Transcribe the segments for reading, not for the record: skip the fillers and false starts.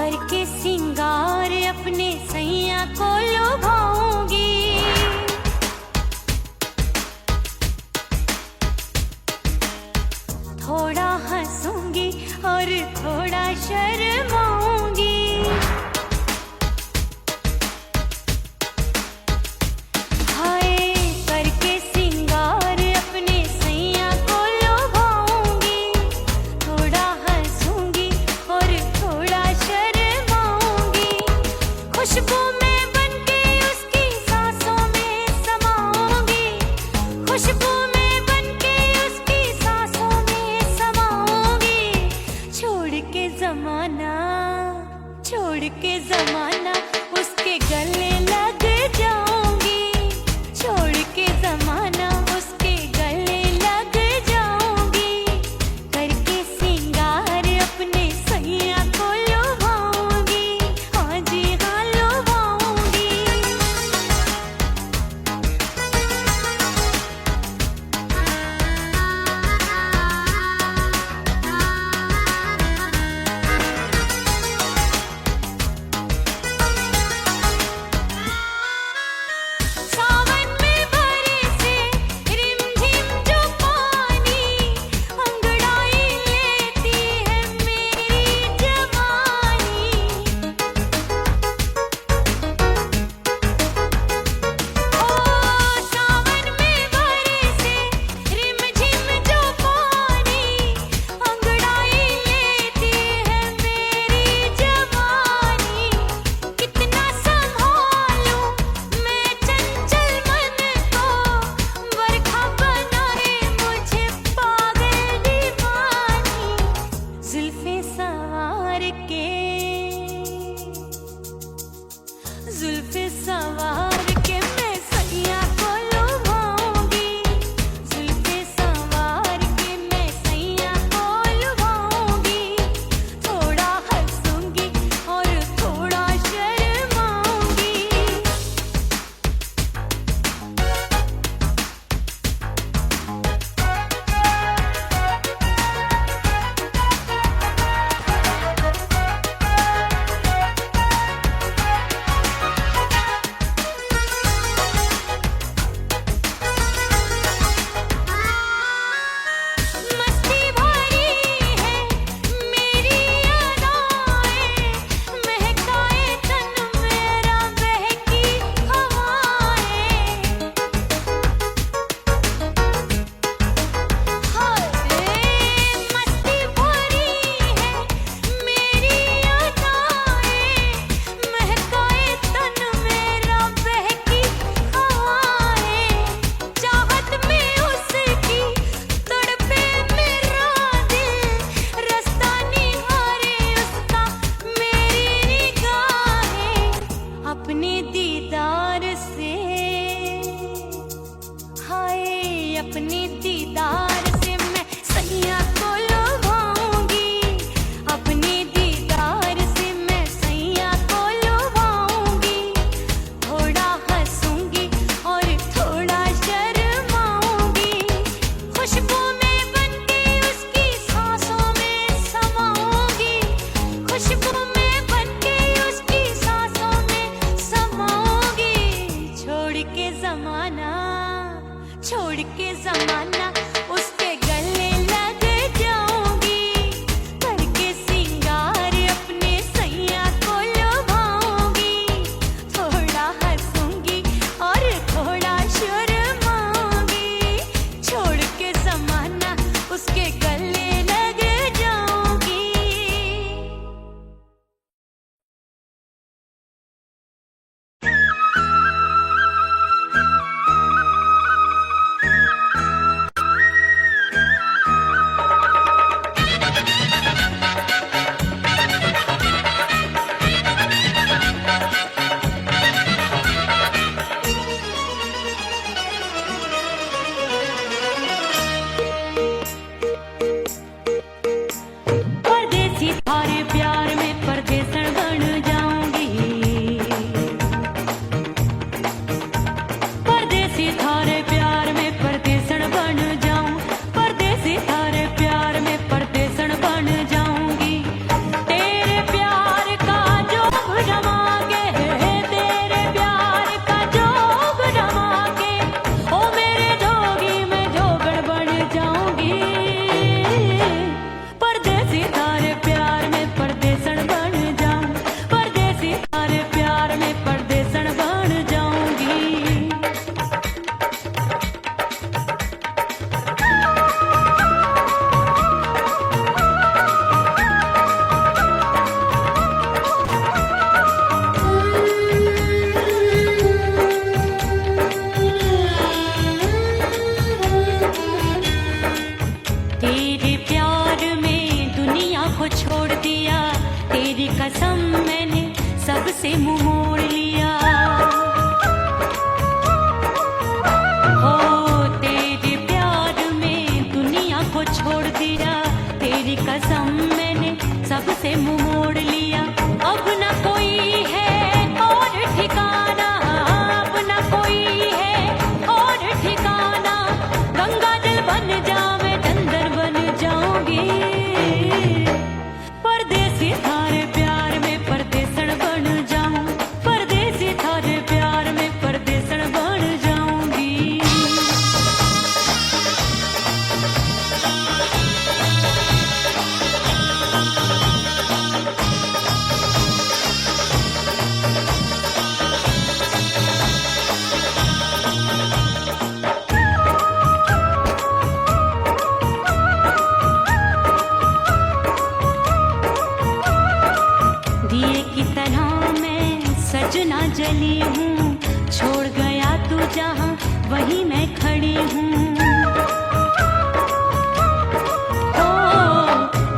करके सिंगार अपने सैया को लुभाऊंगी, थोड़ा हंसूंगी और थोड़ा शर्माऊंगी। हाय करके सिंगार अपने सैया को लुभाऊंगी, थोड़ा हंसूंगी और थोड़ा शर्माऊंगी। खुशबू में बनके उसकी सांसों में समाऊंगी, खुशबू में बनके उसकी सांसों में समाऊंगी। छोड़ के जमाना उसके गले लग जाऊंगी, छोड़ के जमाना उसके गले लग जाऊंगी। करके सिंगार अपने सैया को लुभाऊंगी, हाँ जी हाँ लुभाऊंगी। सावन में बरसे रिमझिम जो पानी, अंगड़ाई लेती है मेरी जवानी। ओ सावन में बरसे रिमझिम जो पानी, अंगड़ाई लेती है मेरी जवानी। कितना संभालूं मैं चंचल मन को, बरखा बनाए मुझे पागल दीवानी। जुल्फे सवार के मैं सैया को लुभाऊंगी, जुल्फे सवार के मैं सैया को लुभाऊंगी। थोड़ा हंसूंगी और थोड़ा शर्माऊंगी। मस्ती भरी है मेरी अदाएं, महकाए तन मेरा बहकी हवाएं। हाय मस्ती भरी है मेरी अदाएं, महकाए तन मेरा बहकी हवाएं। चाहत में उसकी तड़पे मेरा दिल, रास्ता निहारे उसका मेरी निगाहें। अपने दीदार से हाय अपने दीदार से मैं सैया को लुभाऊंगी, अपने दीदार से मैं सैया को लुभाऊंगी। थोड़ा हंसूंगी और थोड़ा शर्माऊंगी। खुशबू में बनके उसकी सांसों में समाऊंगी, खुशबू में बनके उसकी सांसों में समाऊंगी। छोड़ के जमाना उसके गले लग जाऊंगी। करके सिंगार अपने सैया को लुभाऊंगी, थोड़ा हंसूंगी और थोड़ा शर्माऊंगी। छोड़ के जमाना उसके गले लग जाऊंगी। वहीं मैं खड़ी हूँ। ओ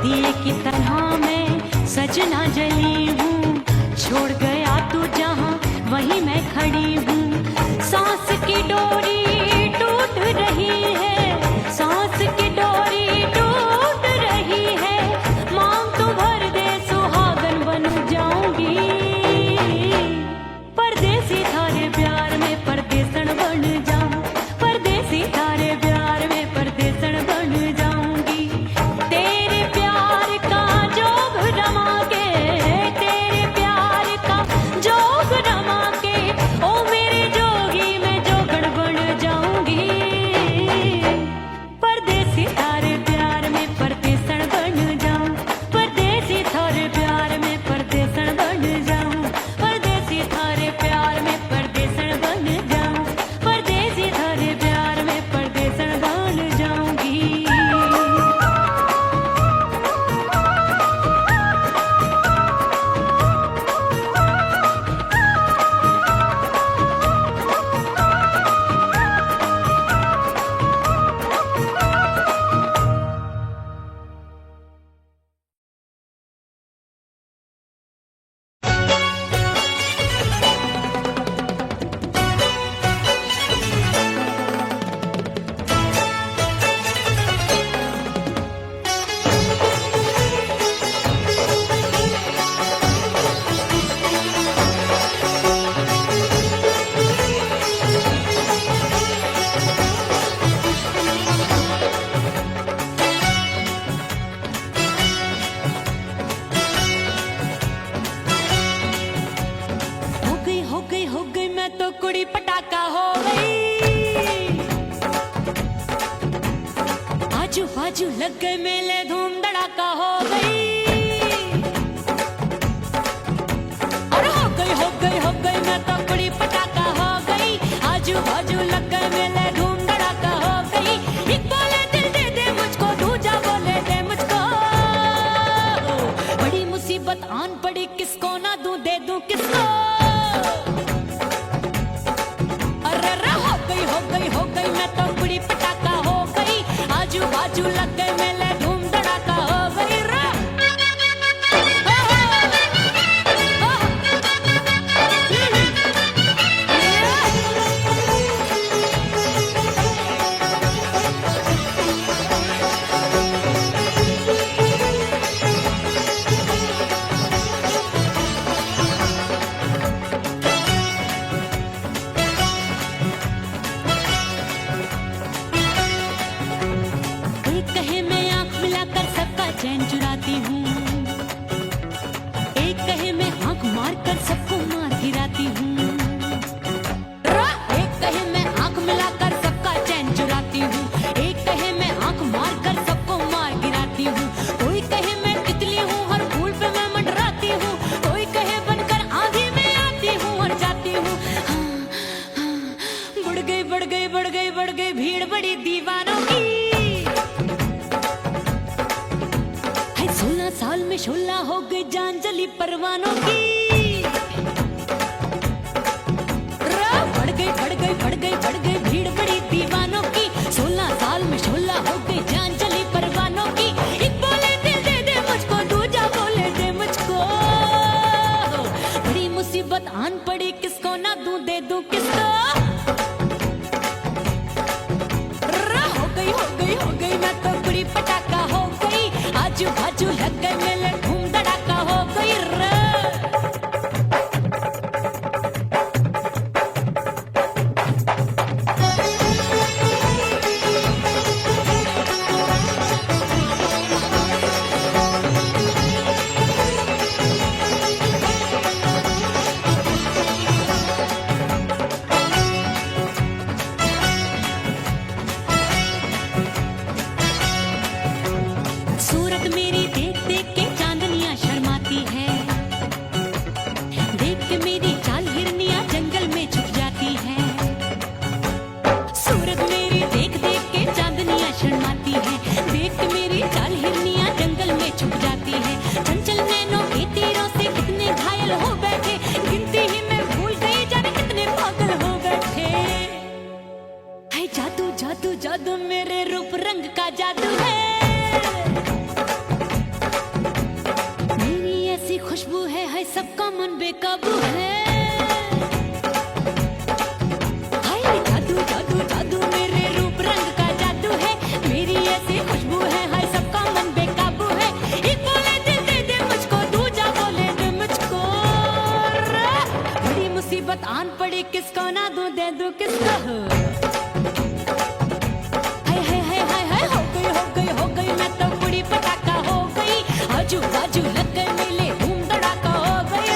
दिए की तरह मैं सजना जली हूँ, छोड़ गया तू जहाँ वहीं मैं खड़ी हूँ। सांस की डोरी टूट रही है, सांस की डोरी टूट रही है, मांग तू भर दे सुहागन बन जाऊंगी। परदेसी थारे प्यार में परदेसन बन जाऊं, परदेसी थारे प्यार में परदेसन बन जाऊंगी। तेरे प्यार का जोग रमा के, तेरे प्यार का जोग रमा के, ओ मेरे जोगी मैं जोगण बन जाऊंगी। परदेसी थारे प्यार में परदेसन बन जाऊं, परदेसी थारे प्यार में परदेसन बन जाऊं, परदेसी थारे प्यार में परदेसन बन जाऊं, परदेसी थारे प्यार में परदेसन बन जाऊंगी। हो गई मैं तो कुड़ी पटाखा हो गई। आजू बाजू लग गए मेले धूम धड़ाका हो गई। अरे हो गई मैं तो कुड़ी पटाखा हो गई। आजू बाजू लग गए मेले धूम धड़ाका हो गई। एक बोले दिल दे दे मुझको, दूजा बोले दे मुझको। बड़ी मुसीबत आन पड़ी, किसको ना दूं दे दूं किसको। हो गई मैं तो कुड़ी पटाखा हो गई। आजू बाजू लग गए मेले धूम धड़ाका हो गई। चैन चुराती हूँ, एक कहे मैं आंख मार कर सबको मार गिराती हूँ। एक कहे मैं आंख मिलाकर सबका चैन चुराती हूँ, एक कहे मैं आंख मार कर सबको मार गिराती हूँ। कोई कहे मैं तितली हूँ, हर फूल पे मैं मंडराती हूँ। कोई कहे बनकर आंधी में आती हूँ और जाती हूँ। बढ़ गई भीड़ बड़ी दीवानों की। 16 साल में शोला हो गई जान जली परवानों की। बढ़ गई भीड़ बड़ी दीवानों की। 16 साल में शोला हो गई जान जली परवानों की। एक बोले दिल दे दे मुझको, दूजा बोले दे मुझको। बड़ी मुसीबत आन पड़ी, किसको ना दूं दे दूं किसको। हो गई मैं तो कुड़ी पटाखा हो गई। आजू बाजू लग गए मेले धूम धड़ाका हो गई। जादू मेरे रूप रंग का जादू है। मेरी ऐसी खुशबू है सबका मन बेकाबू है। हाय जादू जादू जादू मेरे रूप रंग का जादू है। मेरी ऐसी खुशबू है हाय सबका मन बेकाबू है। एक बोले दिल दे दे मुझको, दूजा बोले दे मुझको। बड़ी मुसीबत आन पड़ी, किसको ना दूं दे दूं किसको। हो गई मैं तो बुढ़ी पटाखा हो गई। आजू बाजू लग गए मेले, धूम धड़ाका हो गई।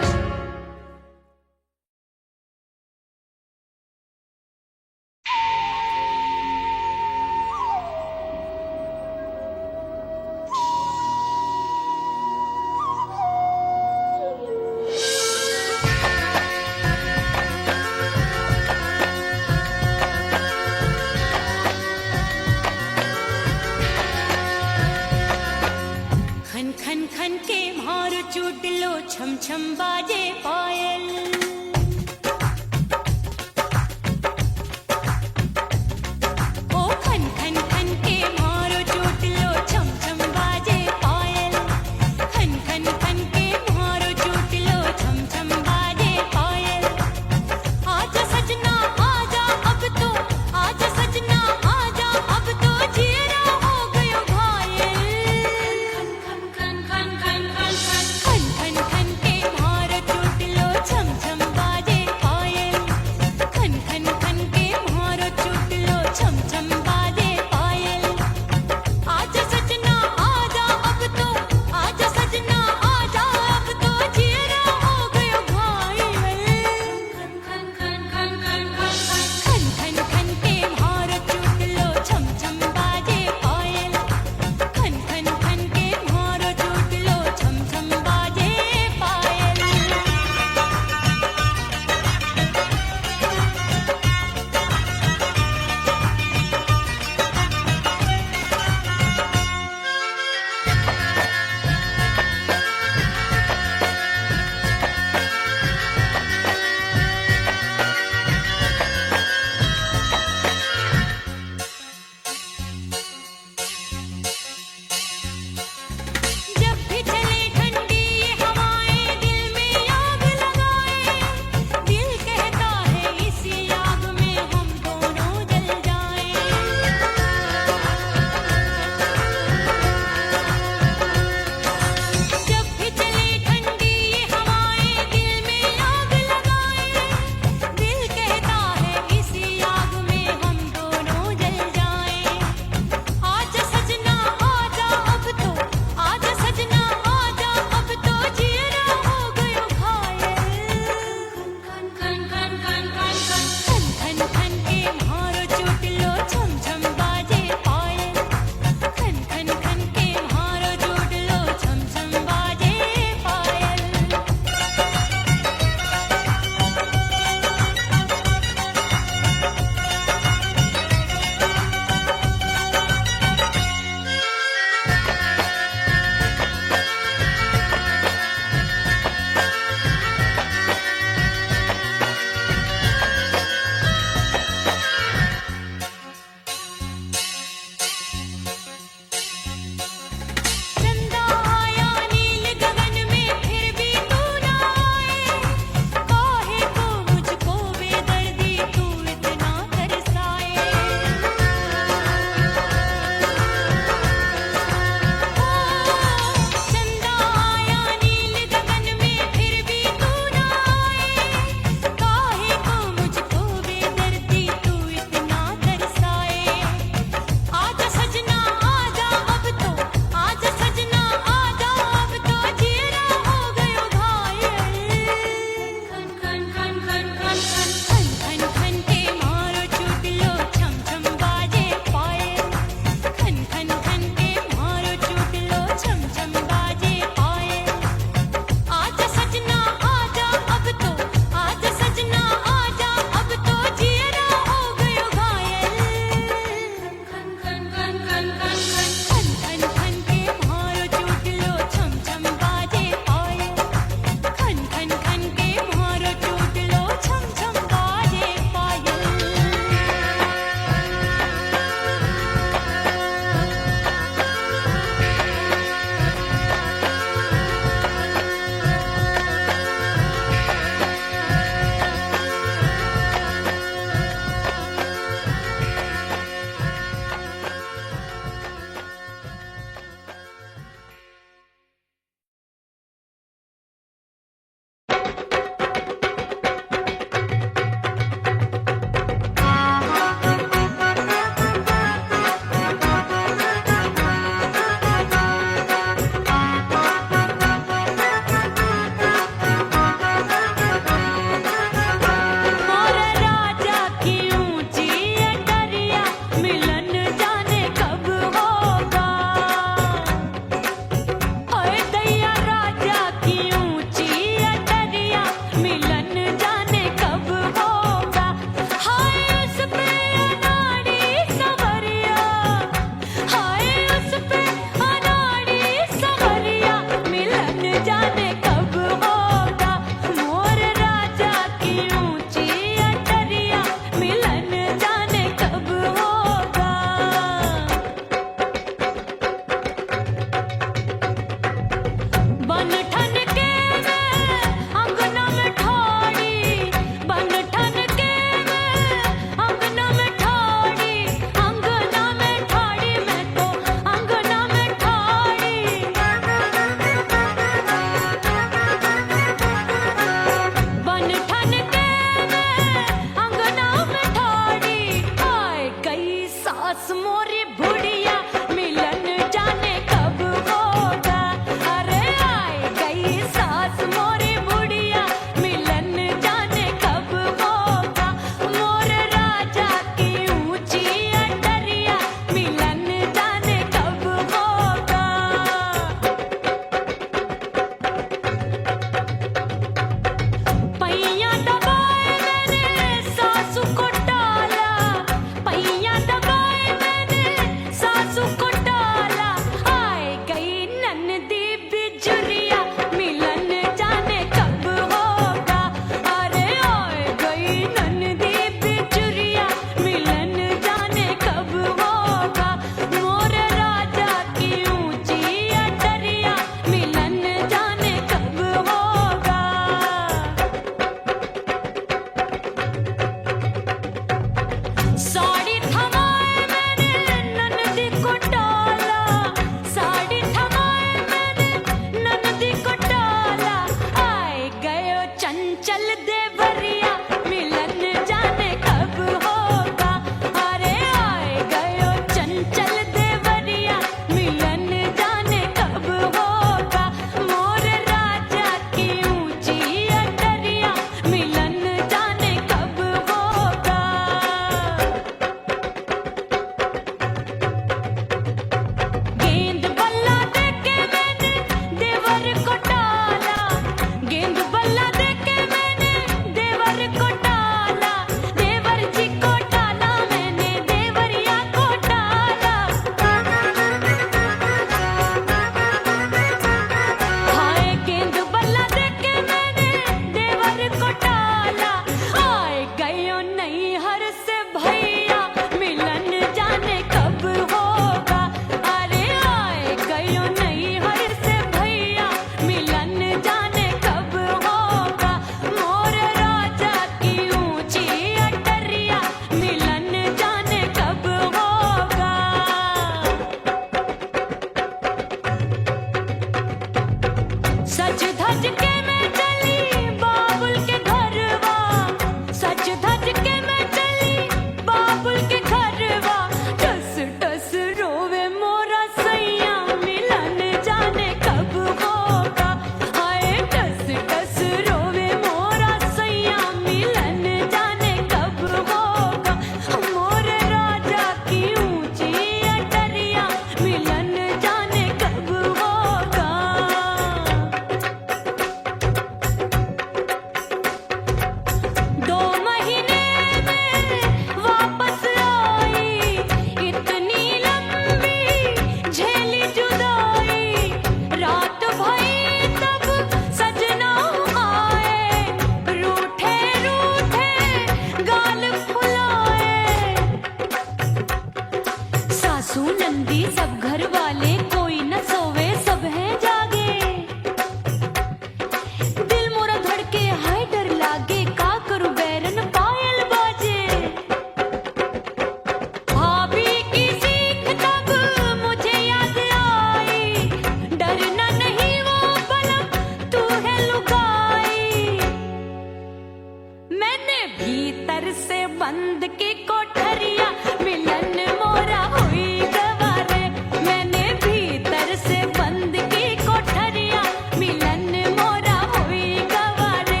भीतर से बंद की कोठरिया मिलन मोरा हुई गवारे मैंने भीतर से बंद की कोठरिया मिलन मोरा हुई गवारे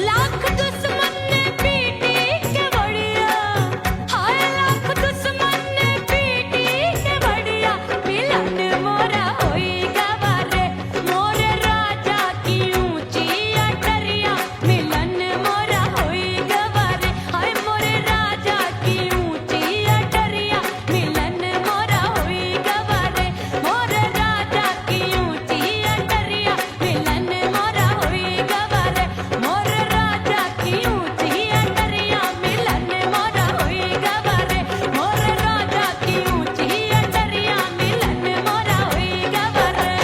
लाख दुश्मन ने पीटी के बढ़िया हाय लाख दुश्मन ने पीटी के बढ़िया मिलन मोरा हुई गवारे मोरे राजा की ऊंची अटरिया मिलन मोरा हुई गवारे हाय मोरे राजा की ऊंची अटरिया मिलन मोरा हुई गवारे मोरे राजा की ऊंची अटरिया मिलन मोरा हुई गवारे मोरे राजा की ऊंची अटरिया मिलन मोरा हुई गवारे मोरे राजा की ऊंची अटरिया मिलन मोरा हुई गवारे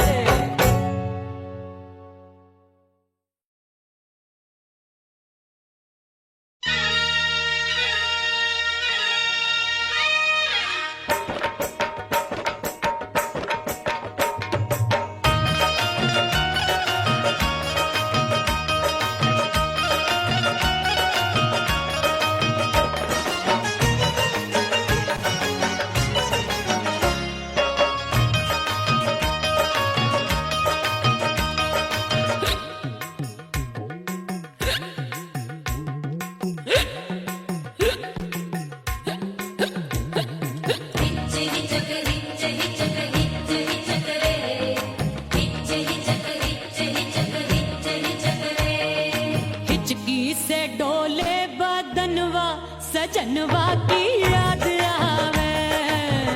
हिचकी से डोले बदनवा सजनवा की याद आवे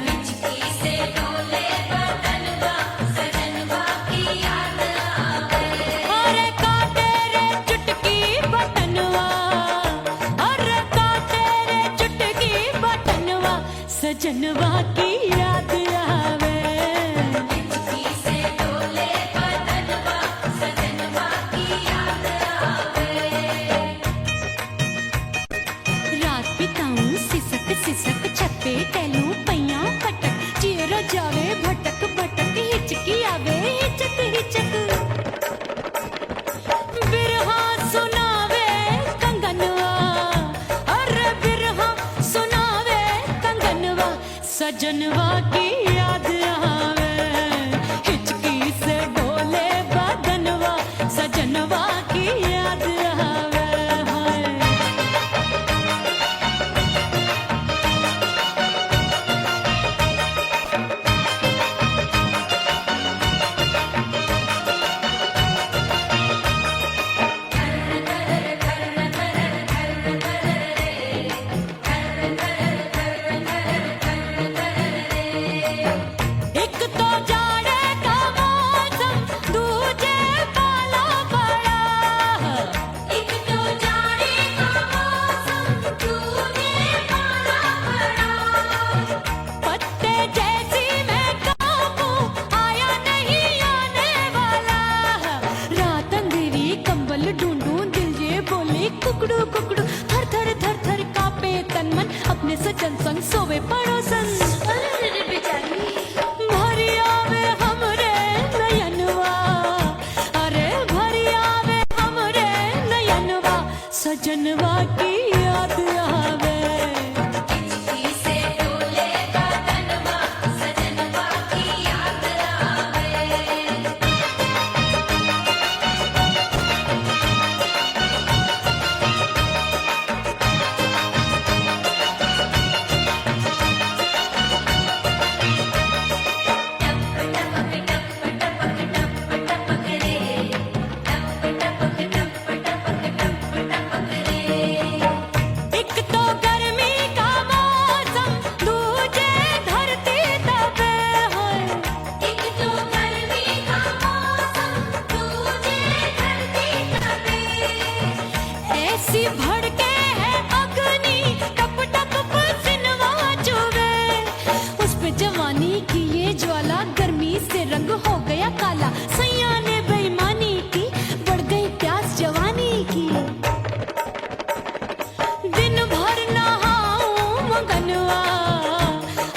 हिचकी से डोले बदनवा सजनवा की याद आवे अरे का तेरे चुटकी बटनवा अरे का तेरे चुटकी बटनवा सजनवा की याद आवे हिचकी से डोले बदनवा सजनवा की याद रात बिताऊं सिसक सिसक छत पे टहलूं पैया पटक चेहरा जावे भटक भटक हिचकी आवे हिचक हिचक बिरहा सुनावे कंगनवा अरे बिरहा सुनावे कंगनवा सजनवा की याद आवे हिचकी से डोले बदनवा सजनवा की याद आवे हाय एक तो जाड़े का मौसम दूजे पाला पड़ा एक तो जाड़े का मौसम दूजे पाला पड़ा पत्ते जैसी मैं काबू आया नहीं आने वाला रात अंधेरी कंबल ढूंढूं दिल ये बोले कुकड़ू कुकड़ू थर थर थर थर कांपे तन मन अपने सजन संग सोवे पड़ोसन भरी आवे हमरे नयनवा अरे भरी आवे हमरे नयनवा सजनवा की याद आवे हिचकी से डोले बदनवा सजनवा की याद आवे एक तो गर्मी का मौसम दूजे धरती तपे है एक तो गर्मी का मौसम दूजे धरती तपे ऐसी भड़के है अग्नि टप टप पसीनवा चुभे उस पे जवानी की ये ज्वाला गर्मी से रंग हो गया काला सैया ने बेईमानी की बढ़ गई प्यास जवानी की दिन भर नहाऊं आंगनवा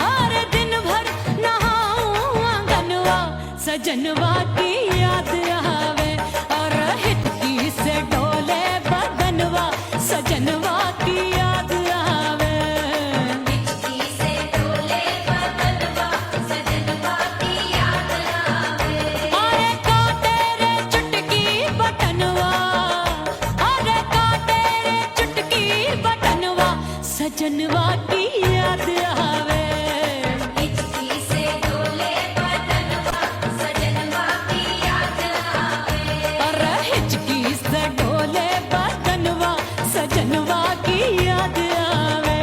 अरे दिन भर नहाऊं आंगनवा सजनवा की याद आवे और हिचकी से डोले बदनवा सजनवा की याद सजनवा की याद आवे। हिचकी से डोले बदनवा सजनवा की याद आवे। अरे हिचकी से डोले बदनवा सजनवा की याद आवे।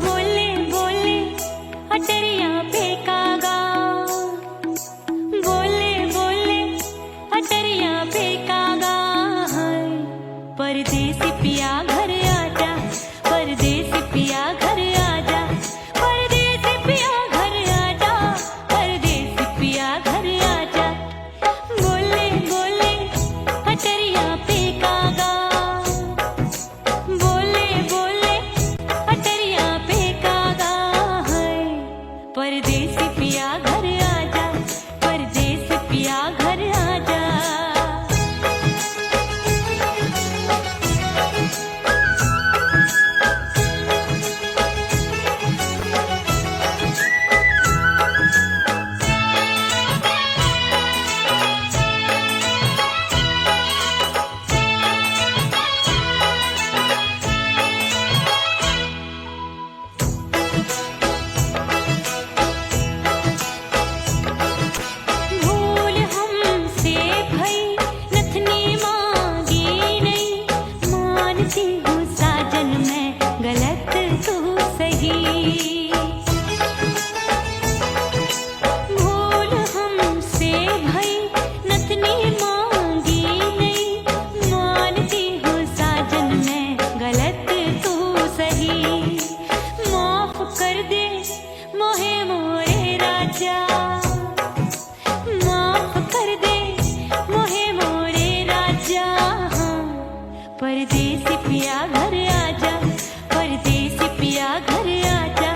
बोले बोले अटरिया पे कागा, बोले बोले अटरिया पे कागा है। परदेसी पिया घर आजा, परदेसी पिया घर आजा, परदेसी पिया घर आजा, परदेसी पिया घर आजा। बोले बोले अटरिया पे कागा, बोले बोले अटरिया पे कागा है। परदेसी पिया घर आजा, परदेसी पिया घर आजा। भूल हमसे भई नथनी मांगी नहीं, मानती हूँ साजन मैं गलत तू सही। भूल हमसे भई नथनी मांगी नहीं, मानती हूँ साजन मैं गलत तू सही। माफ कर दे मोहे मोरे राजा, माफ कर दे मोहे मोरे राजा। हाँ, परदेसी पिया घर आजा, परदेसी पिया घर आजा,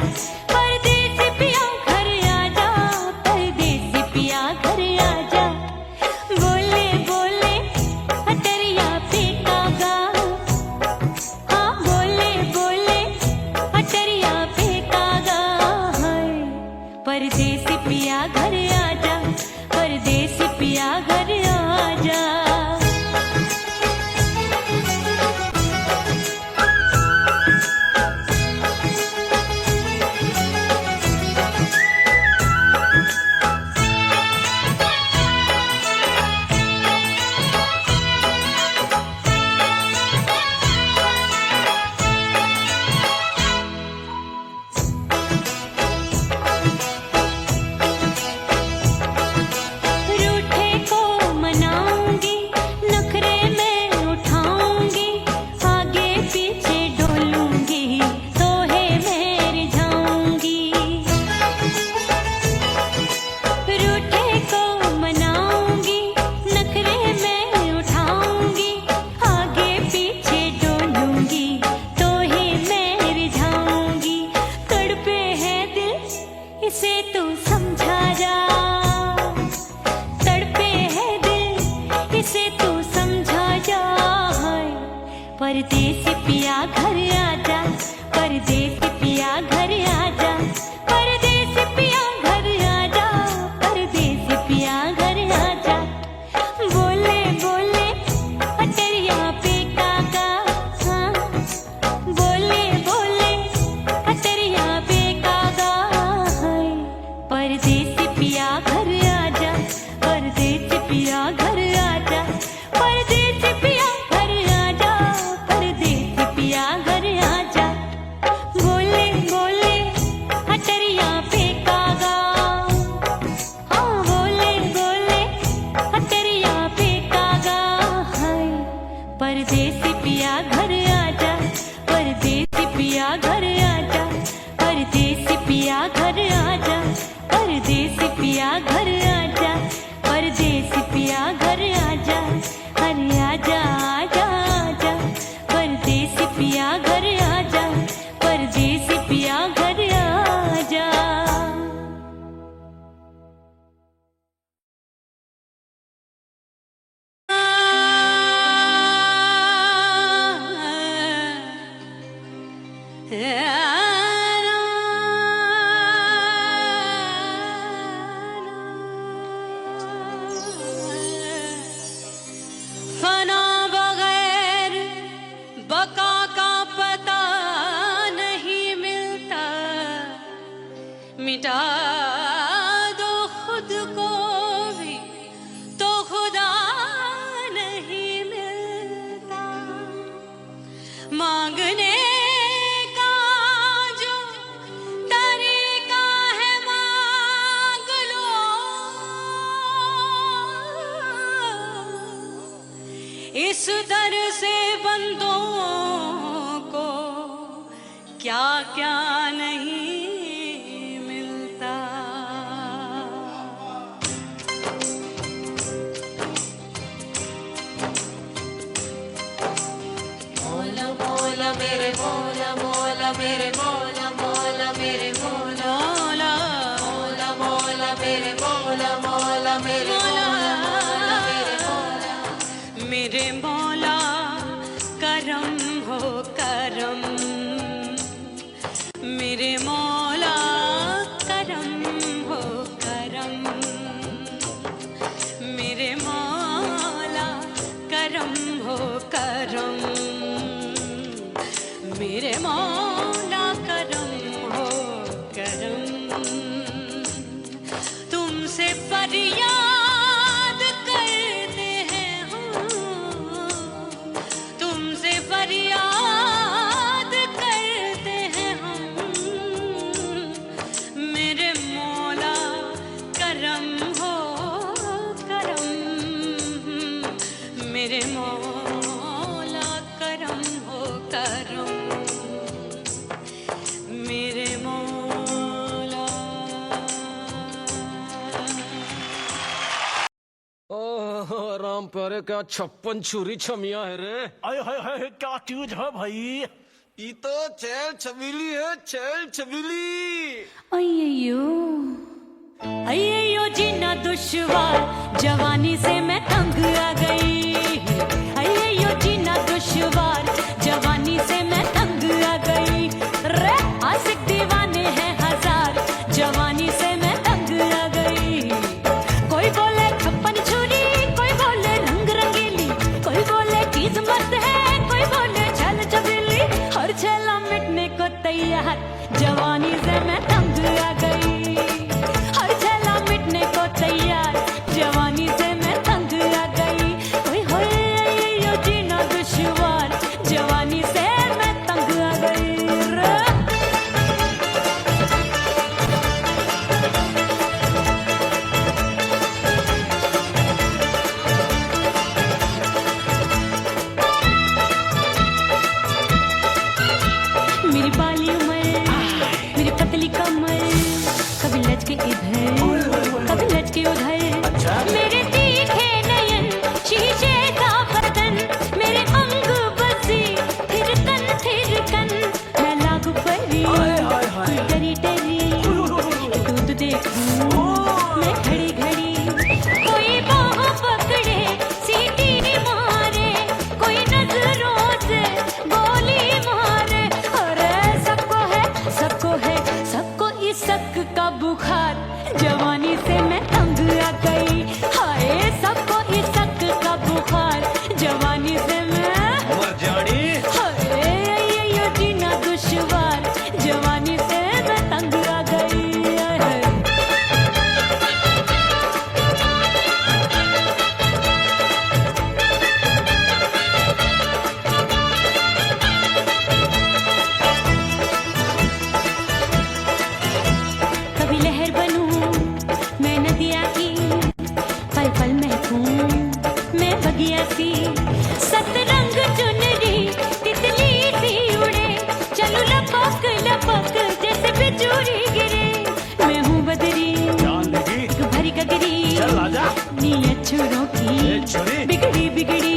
परदेसी पिया घर आजा, परदेसी पिया घर आजा। बोले बोले अटरिया पे कागा, हाँ बोले बोले अटरिया पे कागा है। परदेसी पिया घर आजा, परदेसी पिया घर आजा। रूठे को मनाऊंगी, नखरे में उठाऊंगी, आगे पीछे डोलूंगी, तोहे मैं रिझाऊंगी। रूठे को मनाऊंगी, नखरे में उठाऊंगी, आगे पीछे डोलूंगी, तोहे मैं रिझाऊंगी। तड़पे है दिल इसे तू समझा जा, तड़पे है दिल इसे तू समझा जा। है परदेसी पिया घर आजा, परदेसी पिया घर आजा, परदेसी पिया घर आजा, परदेसी पिया घर आजा। बोले बोले अटरिया पे कागा, हाँ बोले बोले अटरिया पे कागा है। परदेसी पिया घर आजा, परदेसी पिया घर आजा, परदेसी पिया घर आजा, परदेसी पिया घर आजा। बोले बोले परदेसी पिया घर आजा, परदेसी पिया घर आजा, परदेसी पिया घर आजा, परदेसी पिया घर आजा, परदेसी पिया घर आजा, अरे आजा आजा आजा, परदेसी पिया घर आजा, परदेसी पिया घर आजा। फना बगैर बका का पता नहीं मिलता, मिटा दो खुद को भी तो खुदा नहीं मिलता। मांगने का जो तरीका है मांग लो, इस दर से बंदों को क्या क्या नहीं मिलता। मोला मोला मेरे मोला मोला मेरे मोला मोला मेरे मोला मोला मोला मेरे मोला मोला मेरे मोला मोला मेरे मोला। मेरे मौला करम हो करम, मेरे मौला करम हो करम, मेरे मौला करम हो करम, मेरे मौला करम हो करम। तुमसे फरियाद करते हैं हम, तुमसे फरियाद करते हैं हम, मेरे मौला करम हो करम, मेरे मौला करम हो करम, मेरे मौला। ओह राम प्यारे, क्या 56 छुरी छमिया है रे। आय हाय हाय क्या चीज है भाई। ये तो चैल छबीली है, चैल छबीली। अय्यो अय्यो जीना दुश्वार, जवानी से मैं तंग आ गई। अय्यो जीना दुश्वार, जवानी से मैं तंग आ गई। रे आशिक दीवाने हैं हजार, जवानी से मैं तंग आ गई। कोई बोले 56 छुरी, कोई बोले रंग रंगीली, कोई बोले चीज मस्त है, कोई बोले छल छबीली। हर छेला मिटने को तैयार, जवानी से मैं तंग आ गई। हर छेला मिटने को तैयार, जवानी से मैं तंग आ गई। ओए होए यो जीना दुश्वार, जवानी से मैं तंग आ गई रे। मेरी बाली उम्र, मेरी पतली कमर, छोरी। बिगड़ी बिगड़ी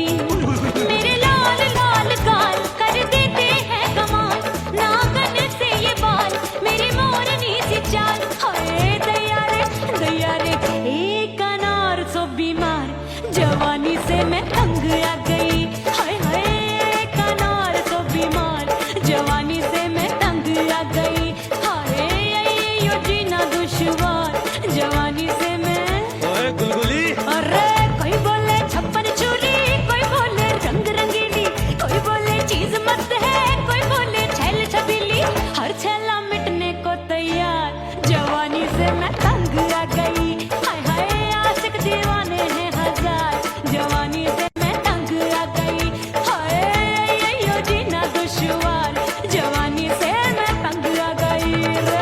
मेरे लाल लाल गाल कर देते हैं कमाल, नाखन से ये बाल मेरी मोरनी सी चाल। हाय दैया रे एक अनार सो बीमार, जवानी से मैं तंग आ गई। हाय हाय एक अनार सो बीमार, जवानी से मैं तंग आ गई। हाय यो जीना दुश्वार, जवानी से मैं। ओए गुलगुली, अरे कोई बोले छप्पन चूड़ी, कोई बोले रंग रंगीली, कोई बोले चीज मस्त है, कोई बोले छैल छबीली। हर छैला मिटने को तैयार, जवानी से मैं तंग आ गई। हाय हाय आशिक दीवाने हैं हजार, जवानी से मैं तंग आ गई। हाय यो जीना दुश्वार, जवानी से मैं तंग आ गई रे।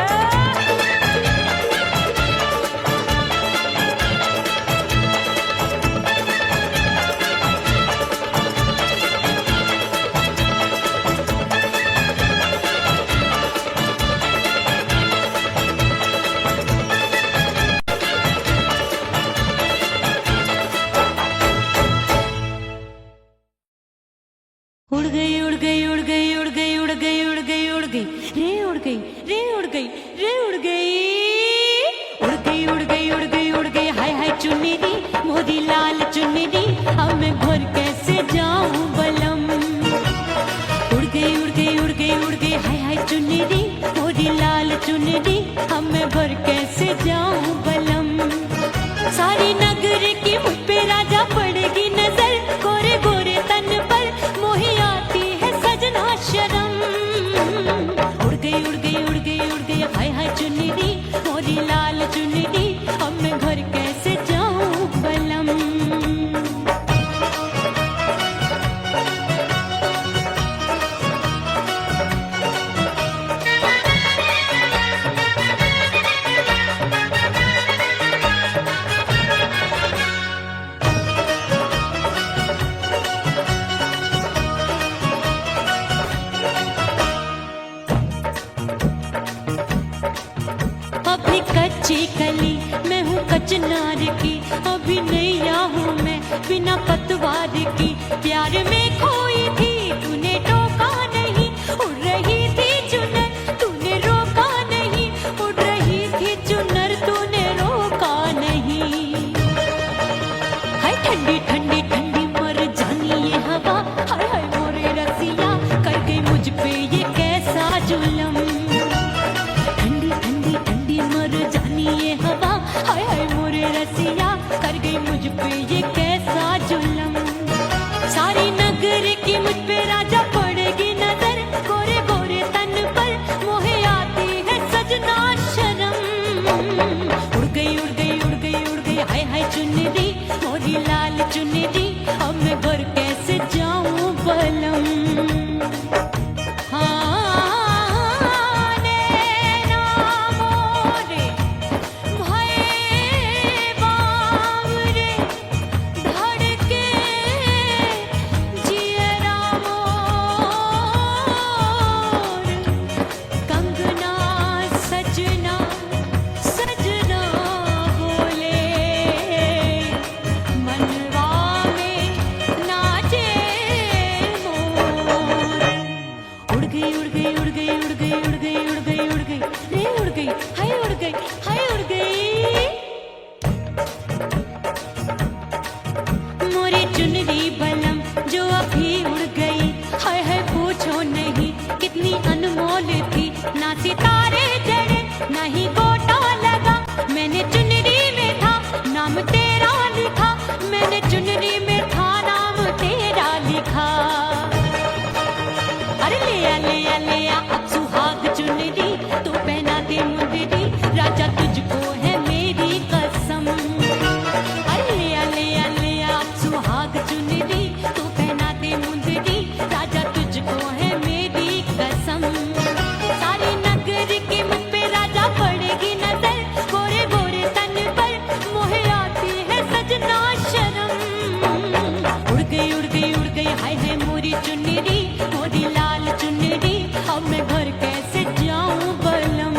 उड़ गई उड़ गई उड़ गई उड़ गई उड़ गई उड़ गई उड़ गई रे उड़ गई रे उड़ गई रे उड़ गई उड़ गई उड़ गई उड़ गई उड़ गई। हाय हाय चुन्नी दी मोदी लाल चुन्नी दी, अब मैं घर कैसे जाऊं बलम। उड़ गई उड़ गई उड़ गई उड़ गई हाय हाय चुन्नी दी मोदी लाल चुन्नी दी, अब मैं घर कैसे जाऊं बलम। सारी नगर की मुझ पे राजा पड़ेगी नजर, गोरे गोरे तन पर मोही आती है सजना शर्म। उड़ गई उड़ गई उड़ गई उड़ गई हाय हाय चुन्नी दी मोरी लाल चुन्नी दी, अब मैं घर कैसे जाऊं बलम। अभी कच्ची कली मैं हूँ कचनार की, अभी नैया हूँ मैं बिना पतवार की। प्यार में खोई थी तूने टोका नहीं, उड़ रही थी चुनर तूने रोका नहीं, उड़ रही थी चुनर तूने रोका नहीं। हाय ठंडी ठंडी ठंडी मर जानी ये हवा, हाय हाय मोरे रसिया कर गई मुझ पे ये कैसा जुलम। ठंडी ठंडी ठंडी मर जानी ये हवा, हाय हाय मोरे रसिया कर गई मुझ पे ये कैसा जुलम। सारी नगर की मुझ पे राजा पड़ेगी नजर, गोरे गोरे तन पर मोहे आती है सजना शर्म। उड़ गई उड़ गई उड़ गई उड़ गई हाय हाय चुन्नी दी मोरी लाल चुन्नी दी, अब मैं घर कैसे जाऊं बलम। चुनरी बलम जो अभी उड़ गई, हाय हाय पूछो नहीं कितनी अनमोल थी। ना सितारे जड़े ना ही गोटा लगा, मैंने चुनरी में था नाम तेरा लिखा, मैंने चुनरी में था नाम तेरा लिखा। अरे ले आ अब सुहाग चुनरी तू पहना दे मुंदरी, राजा तुझको है मेरी कसम। अरे ले आ अब सुहाग चुनरी तू पहना दे मुंदरी, राजा तुझको है मेरी कसम। सारी नगर की मुझ पे राजा पड़ेगी नजर, गोरे गोरे तन पर मोहे आती है सजना शर्म। उड़ गई उड़ गई उड़ गई हाय हाय मोरी चुनरी मोरी लाल चुनरी, अब मैं घर कैसे जाऊं बलम।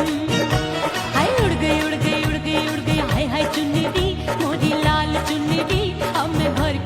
हाय उड़ गई उड़ गई उड़ गई उड़ गई हाय हाय चुनरी मोरी लाल चुनरी, अब मैं घर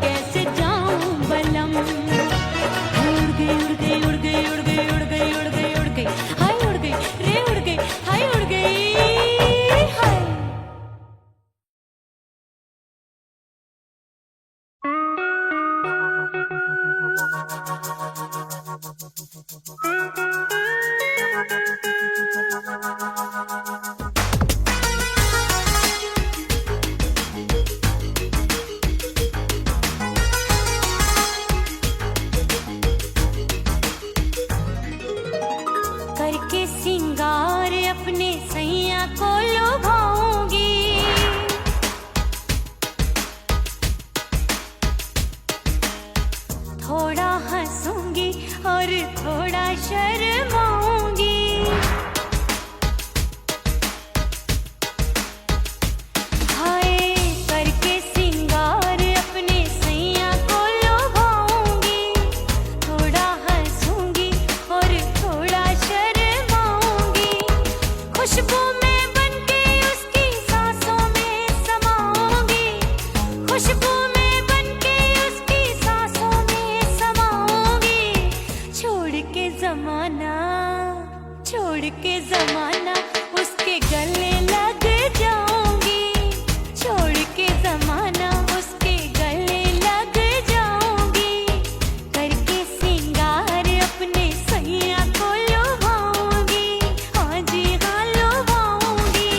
हंसूंगी और थोड़ा शर्माऊंगी। हाय करके सिंगार अपने सैया को लुभाऊंगी। थोड़ा हंसूंगी और थोड़ा शर्माऊंगी। खुशबू में बनके उसकी सांसों में समाऊंगी। खुशबू में बनके उसकी सांसों में समाऊंगी। छोड़ के जमाना उसके गले लग जाऊंगी। छोड़ के जमाना उसके गले लग जाऊंगी। करके सिंगार अपने सैया को लुभाऊंगी। हाँ जी हाँ लुभाऊंगी।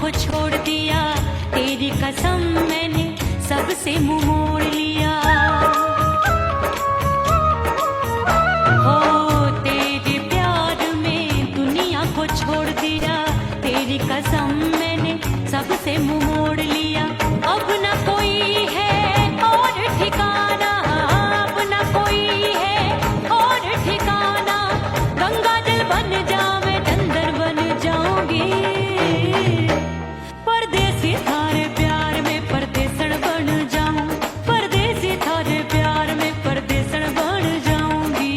को छोड़ दिया, तेरी कसम मैंने सबसे मुंह मोड़ लिया। हो तेरे प्यार में दुनिया को छोड़ दिया, तेरी कसम मैंने सबसे मुंह मोड़ लिया। अब न कोई है और ठिकाना, अब न कोई है और ठिकाना। गंगा जल बन जाऊं, चंदर बन जाऊंगी। परदेसी थारे प्यार में परदेसण बन जाऊं, परदेसी थारे प्यार में परदेसण बन जाऊंगी।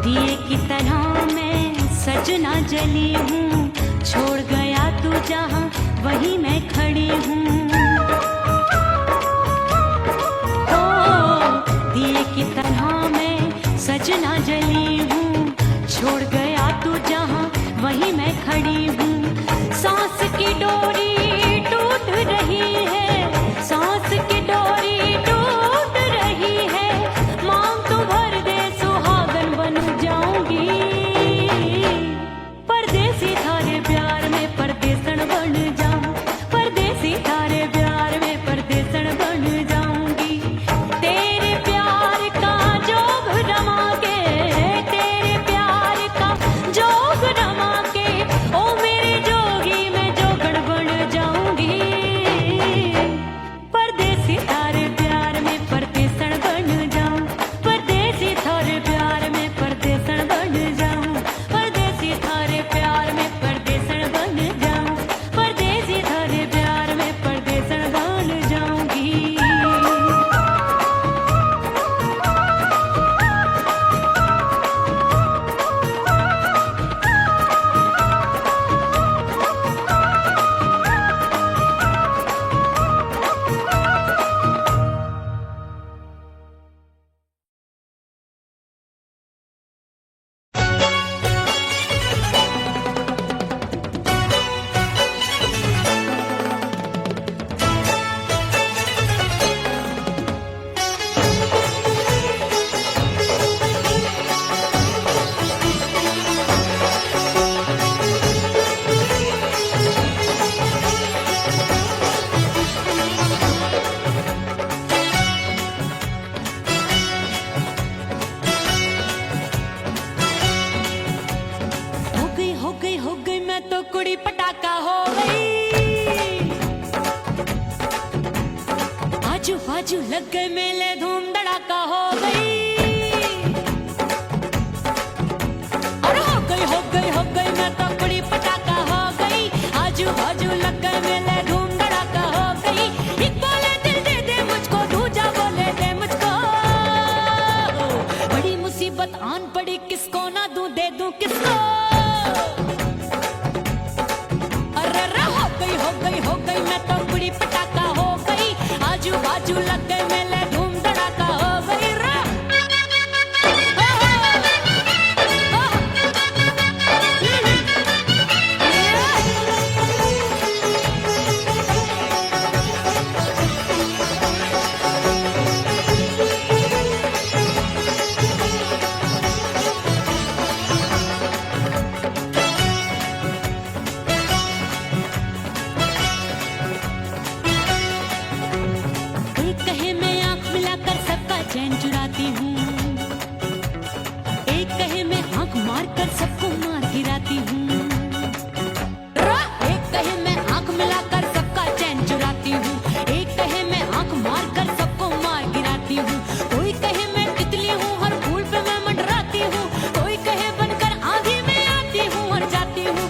दिए की तरह मैं सजना जली हूँ, छोड़ गया तू जहाँ वहीं मैं खड़ी हूँ। ओ दिए की तरह मैं सजना जली हूँ, छोड़ गया तू जहाँ वहीं मैं खड़ी हूँ। सांस की डोरी टूट रही है, सांस की डोरी टूट रही है। मांग तू भर दे सुहागन बन जाऊंगी। परदेसी थारे प्यार में परदेसण बन जाऊं, परदेसी थारे प्यार में परदेसण बन जाऊंगी। तेरे प्यार का जोग रमा के, तेरे प्यार का जोग रमा के, ओ मेरे जोगी मैं जोगण बन जाऊंगी। परदेसी थारे प्यार में परदेसण बन जाऊं, परदेसी थारे प्यार में परदेसण बन जाऊं, परदेसी थारे प्यार में परदेसण बन जाऊं, परदेसी थारे प्यार में परदेसण बन जाऊंगी। हो गई मैं तो कुड़ी पटाखा हो गई। आजू बाजू लग गए मेले, धूम धड़ाका हो गई। अरे हो गई मैं तो कुड़ी पटाखा हो गई। आजू बाजू लग गए मेले, धूम धड़ाका हो गई। एक बोले दिल दे दे मुझको, दूजा बोले दे मुझको। बड़ी मुसीबत आन पड़ी, किसको ना दूं दे दूं किसको। हो गई मैं तो कुड़ी पटाखा हो गई। आजू बाजू लग गए मेले, धूम धड़ाका हो गई। चैन चुराती हूँ, एक कहे मैं आंख मार कर सबको मार गिराती हूँ। एक कहे मैं आंख मिलाकर सबका चैन चुराती हूँ, एक कहे मैं आंख मार कर सबको मार गिराती हूँ। कोई कहे मैं तितली हूँ, हर फूल पे मैं मंडराती हूँ। कोई कहे बनकर आंधी में आती हूँ और जाती हूँ।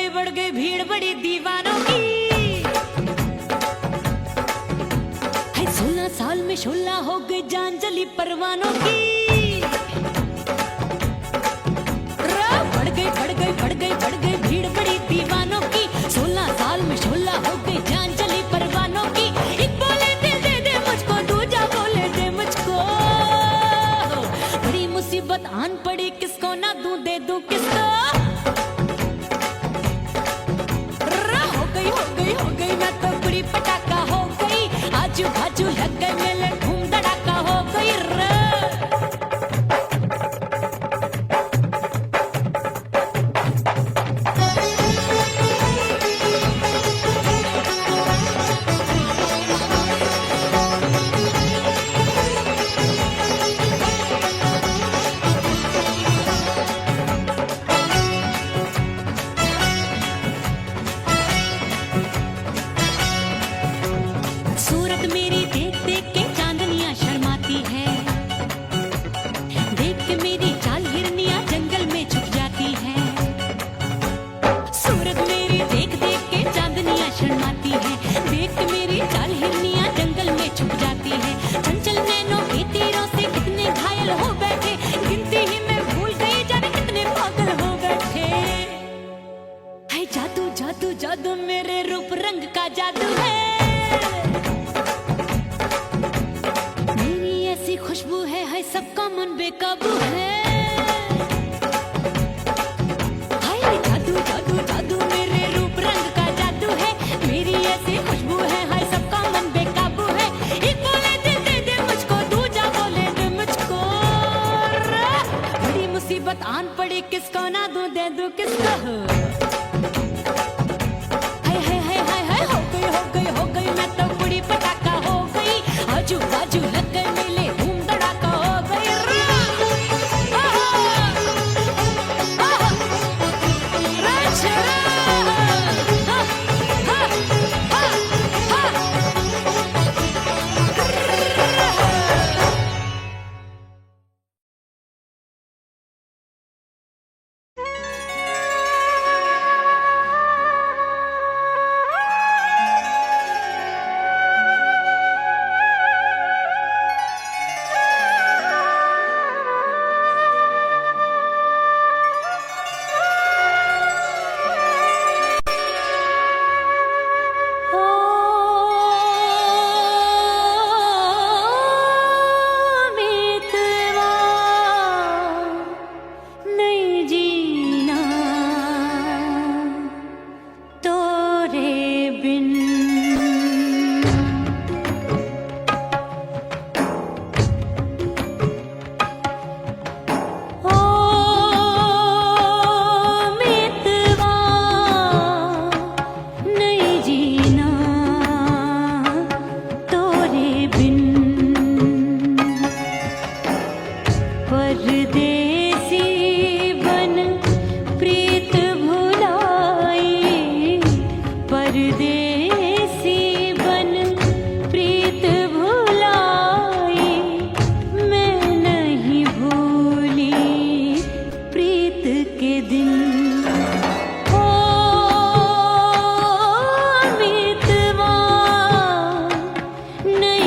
बढ़ गई भीड़ बड़ी दीवानों की। 16 साल में शोला हो गई, जान जली परवानों की। बढ़ गई भीड़ बड़ी दीवानों की। 16 साल में शोला हो गई, जान जली परवानों की। एक बोले दिल दे दे मुझको, मेरी देख देख के चांदनियां शर्माती है, देख के मेरी चाल हिरनियां जंगल में छुप जाती है। सूरत मेरी देख देख के चांदनियां शर्माती है, देख के मेरी चाल हिरनियां जंगल में छुप जाती है। चंचल नैनों के तीरों से कितने घायल हो बैठे, गिनती ही मैं भूल गई जाने कितने पागल हो बैठे। है जादू जादू जादू मेरे रूप रंग का जादू है, मेरी ऐसी खुशबू है सबका मन बेकाबू है। हाय जादू जादू जादू मेरे रूप रंग का जादू है, मेरी ऐसी खुशबू है सबका मन बेकाबू है। एक बोले दे दे मुझको, दूजा बोले दे मुझको, बड़ी मुसीबत आन पड़ी किसको ना दूं दे दूं किसको। हो गई मैं तो बुढ़ी पटाखा हो गई, आजू बाजू लग गए मेले धूम धड़ाका हो गई। नहीं